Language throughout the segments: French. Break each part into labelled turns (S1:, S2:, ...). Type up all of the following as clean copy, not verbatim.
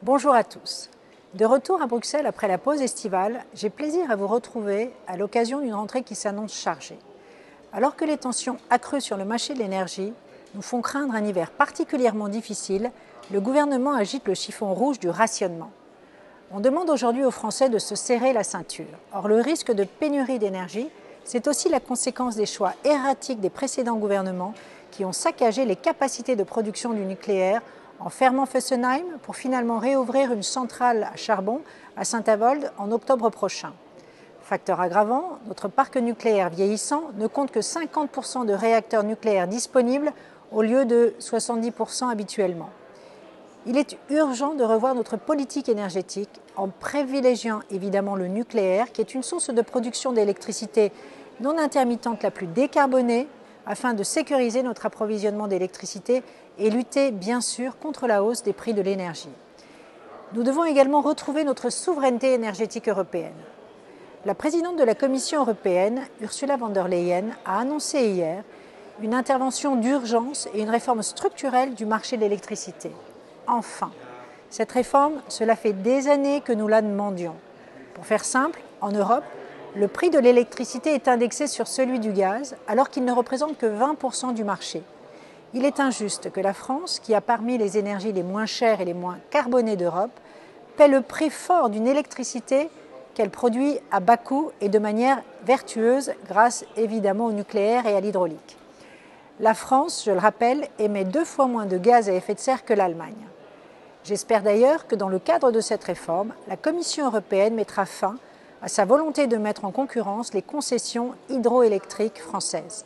S1: Bonjour à tous. De retour à Bruxelles après la pause estivale, j'ai plaisir à vous retrouver à l'occasion d'une rentrée qui s'annonce chargée. Alors que les tensions accrues sur le marché de l'énergie nous font craindre un hiver particulièrement difficile, le gouvernement agite le chiffon rouge du rationnement. On demande aujourd'hui aux Français de se serrer la ceinture. Or, le risque de pénurie d'énergie, c'est aussi la conséquence des choix erratiques des précédents gouvernements qui ont saccagé les capacités de production du nucléaire en fermant Fessenheim pour finalement réouvrir une centrale à charbon à Saint-Avold en octobre prochain. Facteur aggravant, notre parc nucléaire vieillissant ne compte que 50% de réacteurs nucléaires disponibles au lieu de 70% habituellement. Il est urgent de revoir notre politique énergétique en privilégiant évidemment le nucléaire, qui est une source de production d'électricité non intermittente la plus décarbonée, afin de sécuriser notre approvisionnement d'électricité et lutter bien sûr contre la hausse des prix de l'énergie. Nous devons également retrouver notre souveraineté énergétique européenne. La présidente de la Commission européenne, Ursula von der Leyen, a annoncé hier une intervention d'urgence et une réforme structurelle du marché de l'électricité. Enfin, cette réforme, cela fait des années que nous la demandions. Pour faire simple, en Europe, le prix de l'électricité est indexé sur celui du gaz, alors qu'il ne représente que 20% du marché. Il est injuste que la France, qui a parmi les énergies les moins chères et les moins carbonées d'Europe, paie le prix fort d'une électricité qu'elle produit à bas coût et de manière vertueuse grâce évidemment au nucléaire et à l'hydraulique. La France, je le rappelle, émet 2 fois moins de gaz à effet de serre que l'Allemagne. J'espère d'ailleurs que dans le cadre de cette réforme, la Commission européenne mettra fin à sa volonté de mettre en concurrence les concessions hydroélectriques françaises.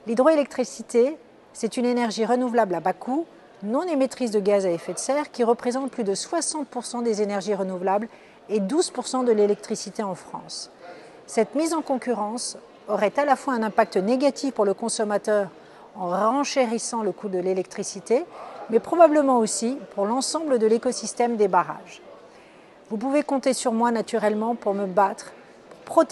S1: L'hydroélectricité, c'est une énergie renouvelable à bas coût, non émettrice de gaz à effet de serre, qui représente plus de 60% des énergies renouvelables et 12% de l'électricité en France. Cette mise en concurrence aurait à la fois un impact négatif pour le consommateur en renchérissant le coût de l'électricité, mais probablement aussi pour l'ensemble de l'écosystème des barrages. Vous pouvez compter sur moi naturellement pour me battre, pour protéger